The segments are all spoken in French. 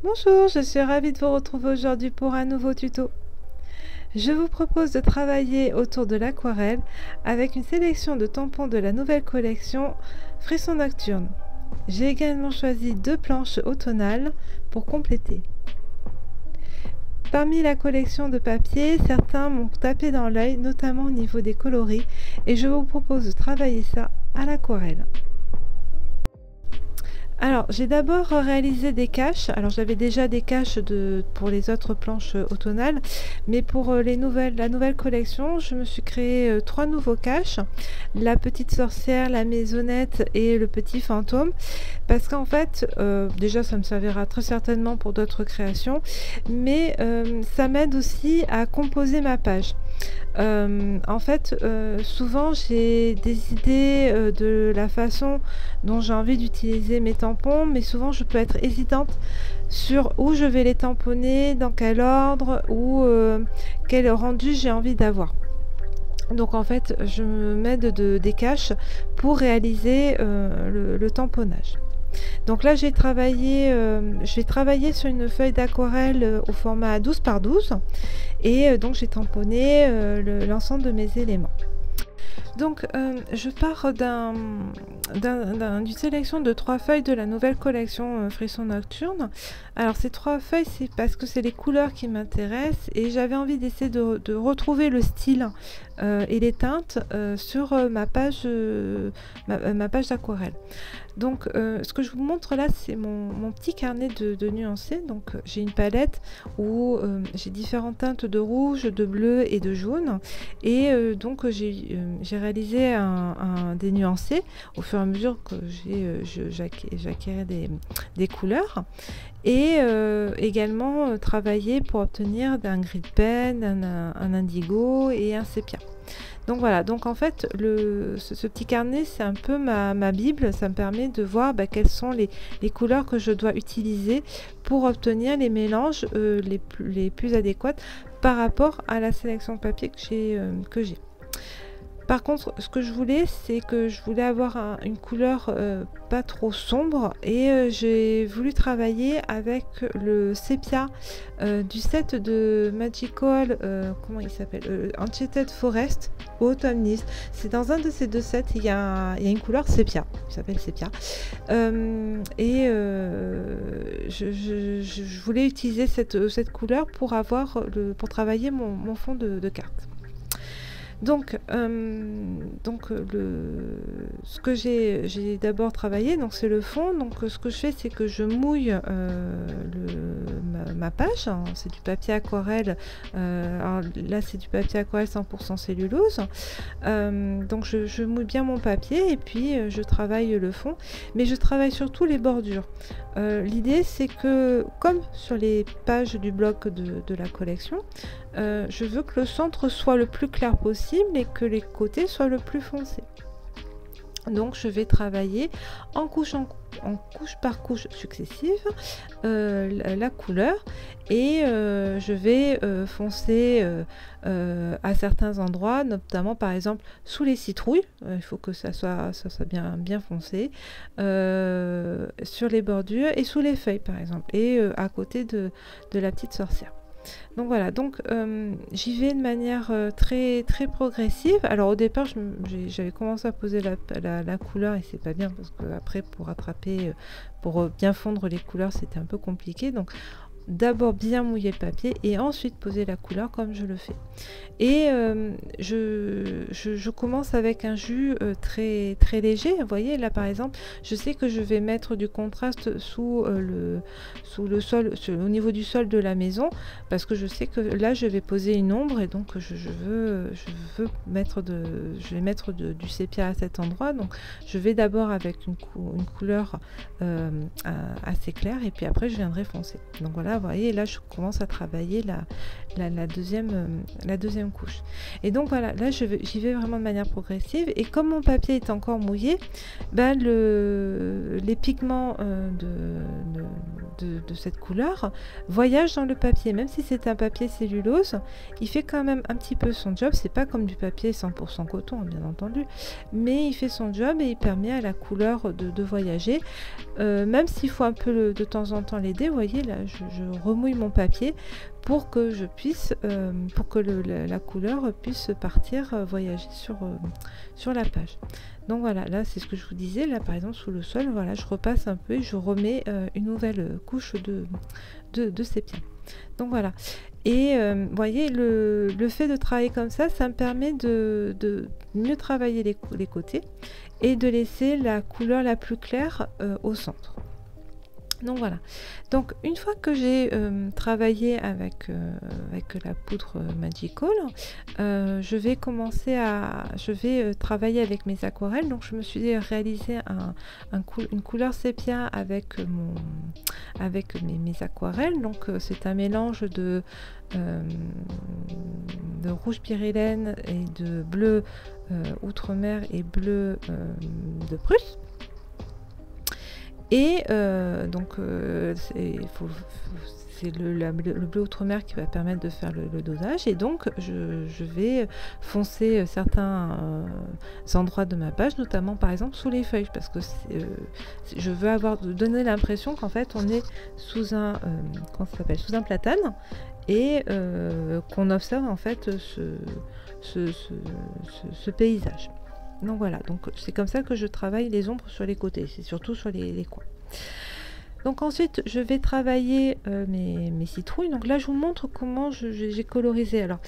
Bonjour, je suis ravie de vous retrouver aujourd'hui pour un nouveau tuto. Je vous propose de travailler autour de l'aquarelle avec une sélection de tampons de la nouvelle collection Frisson Nocturne. J'ai également choisi 2 planches automnales pour compléter. Parmi la collection de papier, certains m'ont tapé dans l'œil, notamment au niveau des coloris, et je vous propose de travailler ça à l'aquarelle. Alors, j'ai d'abord réalisé des caches. Alors, j'avais déjà des caches pour les autres planches automnales, mais pour la nouvelle collection, je me suis créé 3 nouveaux caches. La petite sorcière, la maisonnette et le petit fantôme. Parce qu'en fait, déjà, ça me servira très certainement pour d'autres créations, mais ça m'aide aussi à composer ma page. En fait, souvent j'ai des idées de la façon dont j'ai envie d'utiliser mes tampons, mais souvent je peux être hésitante sur où je vais les tamponner, dans quel ordre ou quel rendu j'ai envie d'avoir. Donc en fait, je m'aide des caches pour réaliser le tamponnage. Donc là, je vais travailler sur une feuille d'aquarelle au format 12 par 12 et donc j'ai tamponné l'ensemble de mes éléments. Donc je pars d'une sélection de 3 feuilles de la nouvelle collection Frisson Nocturne. Alors ces 3 feuilles, c'est parce que c'est les couleurs qui m'intéressent et j'avais envie d'essayer de retrouver le style et les teintes sur ma page d'aquarelle. Donc ce que je vous montre là, c'est mon petit carnet de nuancés. Donc j'ai une palette où j'ai différentes teintes de rouge, de bleu et de jaune, et donc j'ai réalisé des nuancés au fur et à mesure que j'acquérais des couleurs, et également travailler pour obtenir un gris de pen, un indigo et un sépia. Donc voilà, donc en fait ce petit carnet, c'est un peu ma bible. Ça me permet de voir quelles sont les couleurs que je dois utiliser pour obtenir les mélanges les plus adéquats par rapport à la sélection de papier que j'ai. Par contre, ce que je voulais, c'est que je voulais avoir une couleur pas trop sombre, et j'ai voulu travailler avec le sépia du set de Magical, comment il s'appelle, Enchanted Forest Autumn Leaves. C'est dans un de ces 2 sets, il y a une couleur sépia, qui s'appelle sépia. Je voulais utiliser cette couleur pour travailler mon fond de carte. Donc, ce que j'ai d'abord travaillé, donc c'est le fond. Donc ce que je fais, c'est que je mouille ma page. C'est du papier aquarelle. Alors là, c'est du papier aquarelle 100% cellulose. Donc je mouille bien mon papier et puis je travaille le fond. Mais je travaille surtout les bordures. L'idée, c'est que, comme sur les pages du bloc de la collection, je veux que le centre soit le plus clair possible et que les côtés soient le plus foncé. Donc je vais travailler en couche par couche successive la couleur, et je vais foncer à certains endroits, notamment par exemple sous les citrouilles. Il faut que ça soit bien foncé, sur les bordures et sous les feuilles par exemple, et à côté de la petite sorcière. Donc voilà, donc j'y vais de manière très progressive. Alors au départ, j'avais commencé à poser la couleur, et c'est pas bien parce que après, pour rattraper, pour bien fondre les couleurs, c'était un peu compliqué. Donc d'abord bien mouiller le papier et ensuite poser la couleur comme je le fais. Et je commence avec un jus très léger. Vous voyez là par exemple, je sais que je vais mettre du contraste sous le sol, au niveau du sol de la maison, parce que je sais que là je vais poser une ombre, et donc je vais mettre du sépia à cet endroit. Donc je vais d'abord avec une couleur assez claire, et puis après je viendrai foncer. Donc voilà, vous voyez, là je commence à travailler la deuxième couche. Et donc voilà, là j'y vais vraiment de manière progressive. Et comme mon papier est encore mouillé, ben, les pigments de cette couleur voyagent dans le papier. Même si c'est un papier cellulose, il fait quand même un petit peu son job. C'est pas comme du papier 100% coton, bien entendu, mais il fait son job et il permet à la couleur de voyager. Même s'il faut un peu de temps en temps l'aider, vous voyez, là je remouille mon papier pour que je puisse, pour que la couleur puisse partir, voyager sur la page. Donc voilà, là c'est ce que je vous disais, là par exemple sous le sol, voilà, je repasse un peu et je remets une nouvelle couche de sépia. Donc voilà. Et vous voyez, le fait de travailler comme ça me permet de mieux travailler les côtés et de laisser la couleur la plus claire au centre. Donc voilà. Donc une fois que j'ai travaillé avec la poudre Magical, je vais travailler avec mes aquarelles. Donc je me suis réalisé une couleur sépia avec mes aquarelles. Donc c'est un mélange de rouge pyrrhylène et de bleu outre-mer et bleu de Prusse. Et donc c'est le bleu outre-mer qui va permettre de faire le dosage. Et donc je vais foncer certains endroits de ma page, notamment par exemple sous les feuilles, parce que je veux donner l'impression qu'en fait on est sous un platane et qu'on observe en fait ce paysage. Donc voilà, donc c'est comme ça que je travaille les ombres sur les côtés, c'est surtout sur les coins. Donc ensuite je vais travailler mes citrouilles. Donc là je vous montre comment j'ai colorisé. Alors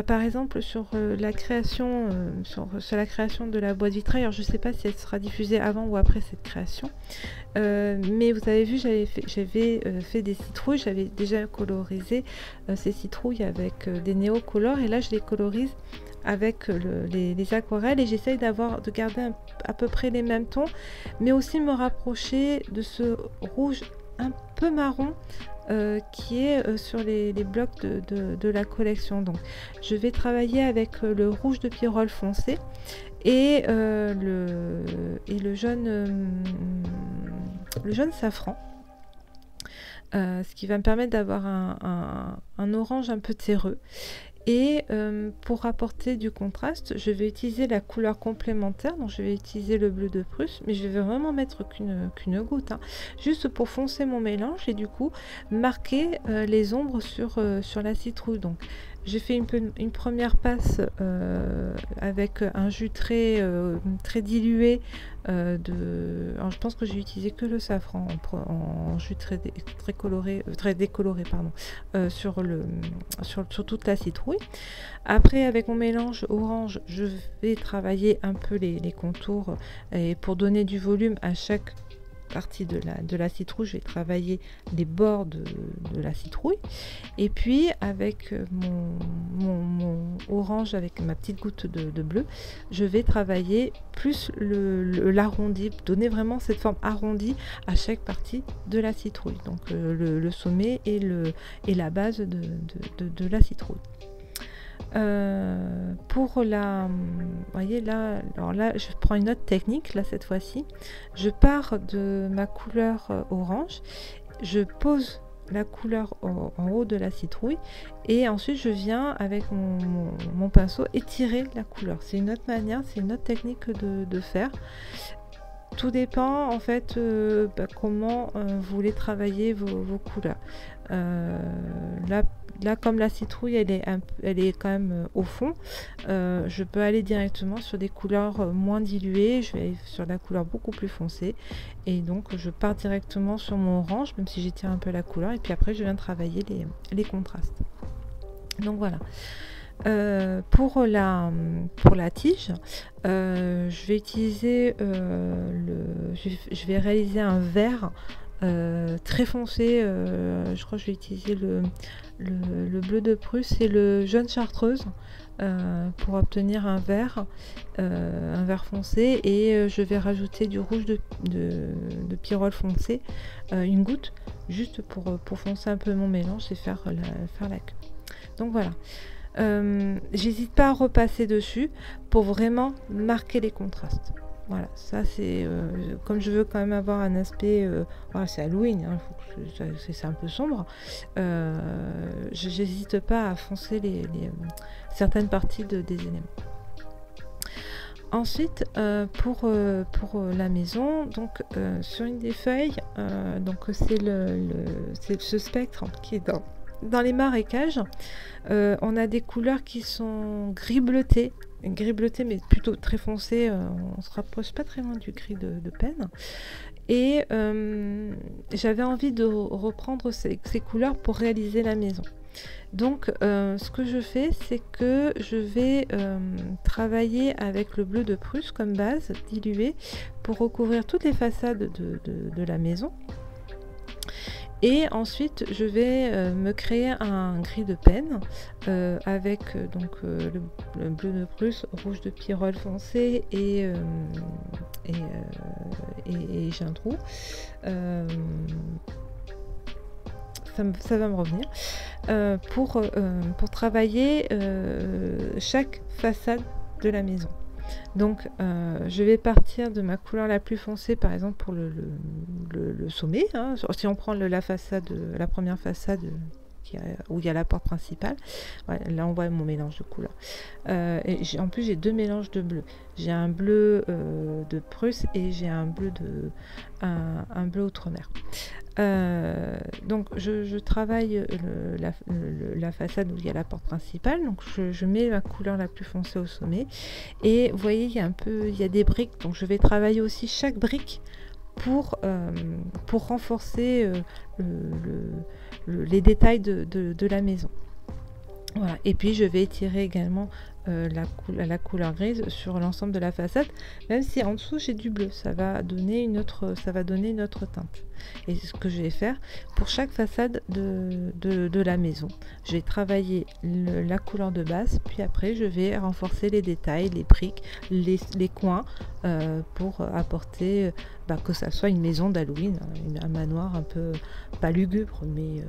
par exemple sur la création de la boîte vitrée, alors je ne sais pas si elle sera diffusée avant ou après cette création, mais vous avez vu, j'avais fait des citrouilles, j'avais déjà colorisé ces citrouilles avec des néocolores, et là je les colorise avec les aquarelles, et j'essaye de garder à peu près les mêmes tons, mais aussi me rapprocher de ce rouge un peu marron qui est sur les blocs de la collection. Donc je vais travailler avec le rouge de Pyrrole foncé et le jaune safran, ce qui va me permettre d'avoir un orange un peu terreux. Et pour apporter du contraste, je vais utiliser la couleur complémentaire, donc je vais utiliser le bleu de Prusse, mais je vais vraiment mettre qu'une goutte, hein, juste pour foncer mon mélange et du coup marquer les ombres sur la citrouille. Donc j'ai fait une première passe avec un jus très dilué alors je pense que j'ai utilisé que le safran en jus très décoloré pardon, sur toute la citrouille. Après, avec mon mélange orange, je vais travailler un peu les contours, et pour donner du volume à chaque partie de la citrouille, je vais travailler les bords de la citrouille. Et puis avec mon orange, avec ma petite goutte de bleu, je vais travailler plus l'arrondi, donner vraiment cette forme arrondie à chaque partie de la citrouille, donc le sommet et la base de la citrouille. Pour voyez là, alors là je prends une autre technique, là cette fois-ci je pars de ma couleur orange, je pose la couleur en haut de la citrouille et ensuite je viens avec mon pinceau étirer la couleur. C'est une autre manière, c'est une autre technique de faire. Tout dépend en fait comment vous voulez travailler vos couleurs. Là comme la citrouille elle est quand même au fond, je peux aller directement sur des couleurs moins diluées, je vais aller sur la couleur beaucoup plus foncée et donc je pars directement sur mon orange, même si j'étire un peu la couleur, et puis après je viens travailler les contrastes. Donc voilà. Pour la tige, je vais utiliser je vais réaliser un vert très foncé. Je crois que je vais utiliser le bleu de Prusse et le jaune chartreuse pour obtenir un vert foncé, et je vais rajouter du rouge de pyrrole foncé, une goutte, juste pour foncer un peu mon mélange et faire la queue. Donc voilà. J'hésite pas à repasser dessus pour vraiment marquer les contrastes. Voilà, ça c'est comme je veux quand même avoir un aspect, voilà, c'est Halloween, hein, c'est un peu sombre. J'hésite pas à foncer certaines parties des éléments. Ensuite, pour la maison, donc sur une des feuilles, donc c'est ce spectre qui est dans les marécages. On a des couleurs qui sont gris bleuté mais plutôt très foncé, on se rapproche pas très loin du gris de peine. Et j'avais envie de reprendre ces couleurs pour réaliser la maison. Donc ce que je fais, c'est que je vais travailler avec le bleu de Prusse comme base dilué pour recouvrir toutes les façades de la maison. Et ensuite, je vais me créer un gris de peine avec le bleu de Prusse, rouge de Pyrrole foncé et Gindrou. Ça va me revenir. Pour travailler chaque façade de la maison. Donc je vais partir de ma couleur la plus foncée, par exemple pour le sommet, hein. Si on prend la première façade où il y a la porte principale, ouais, là on voit mon mélange de couleurs. Et en plus j'ai deux mélanges de bleu. J'ai un bleu de Prusse et j'ai un bleu outre-mer. Donc je travaille la façade où il y a la porte principale, donc je mets la couleur la plus foncée au sommet, et vous voyez il y a des briques, donc je vais travailler aussi chaque brique pour renforcer les détails de la maison. Voilà. Et puis je vais étirer également la couleur grise sur l'ensemble de la façade, même si en dessous j'ai du bleu, ça va donner une autre teinte. Et c'est ce que je vais faire pour chaque façade de la maison. Je vais travailler la couleur de base, puis après je vais renforcer les détails, les briques, les coins, pour apporter que ça soit une maison d'Halloween, un manoir un peu, pas lugubre, mais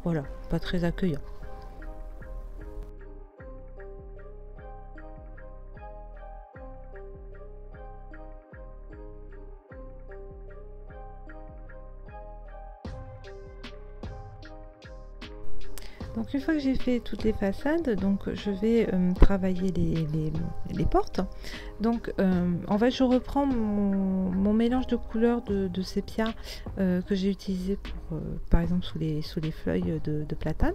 voilà, pas très accueillant. Donc une fois que j'ai fait toutes les façades, donc je vais travailler les portes. Donc je reprends mon mélange de couleurs de sépia que j'ai utilisé par exemple sous les feuilles de platane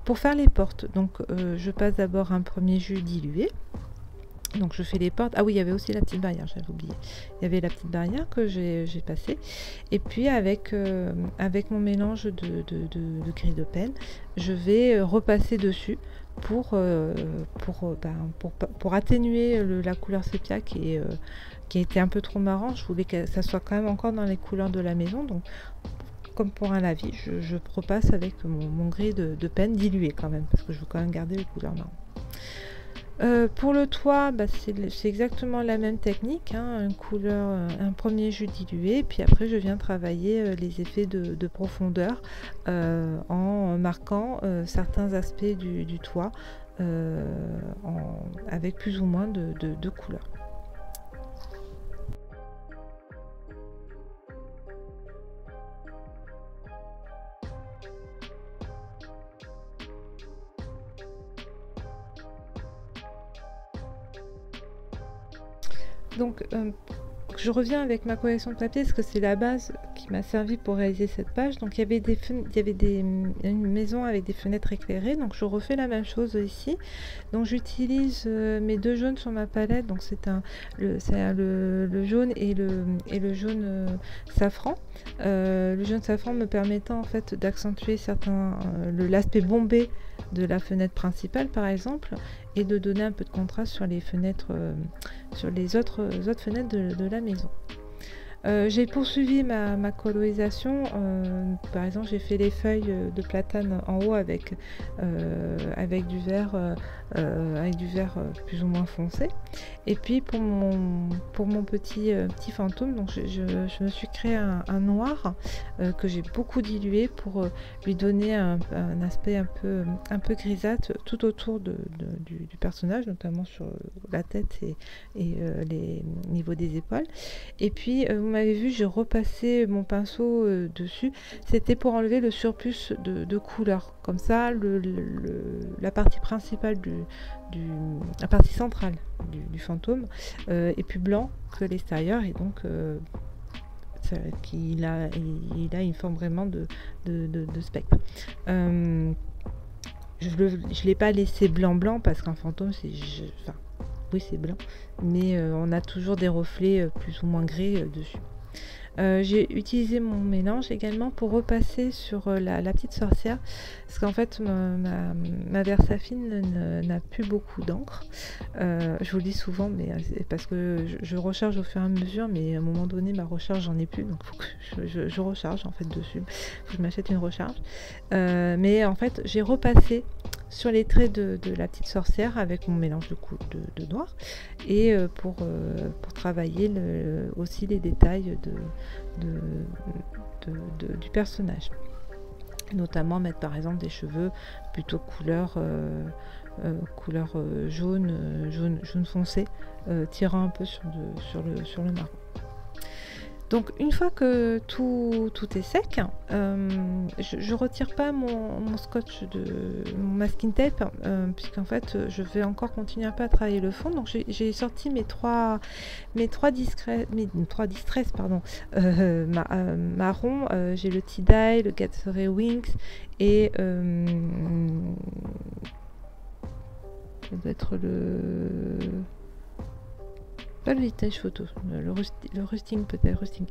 pour faire les portes. Donc je passe d'abord un premier jus dilué. Donc je fais les portes. Ah oui, il y avait aussi la petite barrière, j'avais oublié. Il y avait la petite barrière que j'ai passée. Et puis avec mon mélange de gris de peine, je vais repasser dessus pour atténuer la couleur sépia qui était un peu trop marrant. Je voulais que ça soit quand même encore dans les couleurs de la maison. Donc comme pour un lavis, je repasse avec mon gris de peine dilué quand même, parce que je veux quand même garder les couleurs marron. Pour le toit, c'est exactement la même technique, hein, un premier jus dilué, puis après je viens travailler les effets de profondeur en marquant certains aspects du toit avec plus ou moins de couleurs. Donc je reviens avec ma collection de papier parce que c'est la base qui m'a servi pour réaliser cette page. Donc il y avait une maison avec des fenêtres éclairées, donc je refais la même chose ici. Donc j'utilise mes deux jaunes sur ma palette, donc c'est le jaune et le jaune safran. Le jaune safran me permettant en fait d'accentuer l'aspect bombé de la fenêtre principale par exemple, et de donner un peu de contraste sur les fenêtres, sur les autres fenêtres de la maison. J'ai poursuivi ma colorisation. Par exemple, j'ai fait les feuilles de platane en haut avec du vert, plus ou moins foncé. Et puis pour mon petit fantôme, donc je me suis créé un noir que j'ai beaucoup dilué pour lui donner un aspect un peu grisâtre tout autour du personnage, notamment sur la tête et les niveaux des épaules. Et puis vous m'avez vu, j'ai repassé mon pinceau dessus. C'était pour enlever le surplus de couleur. Comme ça, la partie principale la partie centrale du fantôme est plus blanc que l'extérieur, et donc il a une forme vraiment de spectre. Je ne l'ai pas laissé blanc parce qu'un fantôme, oui, c'est blanc, mais on a toujours des reflets plus ou moins gris dessus. J'ai utilisé mon mélange également pour repasser sur la petite sorcière, parce qu'en fait ma Versafine n'a plus beaucoup d'encre. Je vous le dis souvent, mais c'est parce que je recharge au fur et à mesure, mais à un moment donné ma recharge j'en ai plus, donc il faut que je recharge en fait dessus. Faut que je m'achète une recharge. Mais en fait j'ai repassé sur les traits de la petite sorcière avec mon mélange de noir, et pour travailler aussi les détails du personnage, notamment mettre par exemple des cheveux plutôt couleur jaune foncé, tirant un peu sur le marron. Donc une fois que tout est sec, je retire pas mon scotch mon masking tape, puisqu'en fait je vais encore continuer un peu à travailler le fond. Donc j'ai sorti mes trois distress marron. J'ai le Tie-Dye, le Gatsby Wings et ça doit être pas le vintage photo, le rusting peut-être, rusting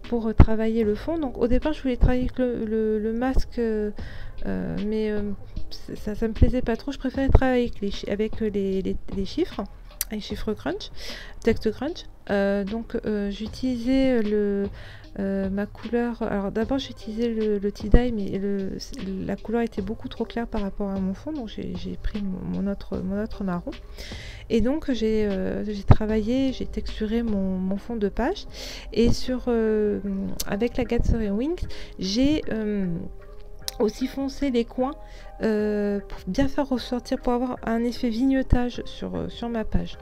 pour travailler le fond. Donc au départ je voulais travailler avec le masque, mais ça me plaisait pas trop. Je préférais travailler avec les chiffres, les chiffres crunch, texte crunch. Donc j'utilisais ma couleur. Alors d'abord j'ai utilisé le tie-dye, mais la couleur était beaucoup trop claire par rapport à mon fond, donc j'ai pris mon autre marron. Et donc j'ai travaillé, j'ai texturé mon fond de page, et avec la Gatsby Wings, j'ai aussi foncé les coins pour bien faire ressortir, pour avoir un effet vignettage sur ma page.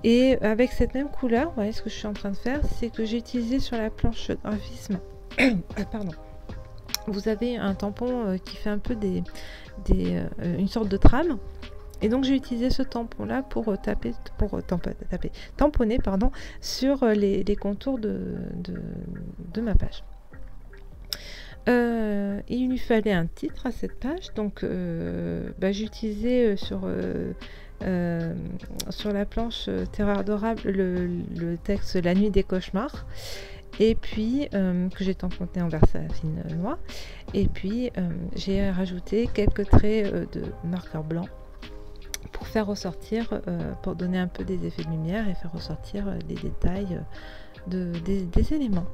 Et avec cette même couleur, vous voyez, ce que je suis en train de faire, c'est que j'ai utilisé sur la planche graphisme pardon, vous avez un tampon qui fait un peu une sorte de trame. Et donc j'ai utilisé ce tampon là pour tamponner sur les contours de ma page. Il lui fallait un titre à cette page, donc j'ai utilisé sur la planche Terreur adorable le texte La nuit des cauchemars, et puis que j'ai tamponné en Versafine noir, et puis j'ai rajouté quelques traits de marqueur blanc pour faire ressortir, pour donner un peu des effets de lumière et faire ressortir les détails des éléments.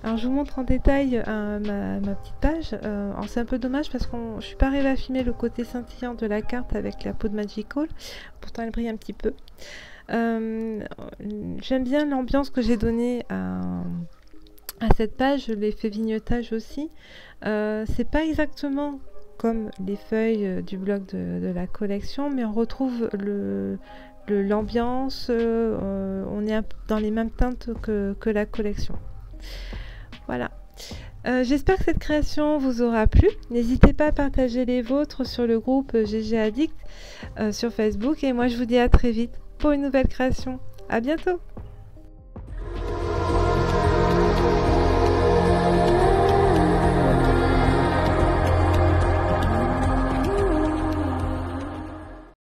Alors je vous montre en détail ma petite page. Alors c'est un peu dommage parce que je suis pas arrivée à filmer le côté scintillant de la carte avec la peau de Magical. Pourtant elle brille un petit peu. J'aime bien l'ambiance que j'ai donnée à cette page, l'effet vignettage aussi. C'est pas exactement comme les feuilles du blog de la collection, mais on retrouve l'ambiance, on est dans les mêmes teintes que la collection. Voilà. J'espère que cette création vous aura plu. N'hésitez pas à partager les vôtres sur le groupe GG Addict sur Facebook. Et moi, je vous dis à très vite pour une nouvelle création. À bientôt!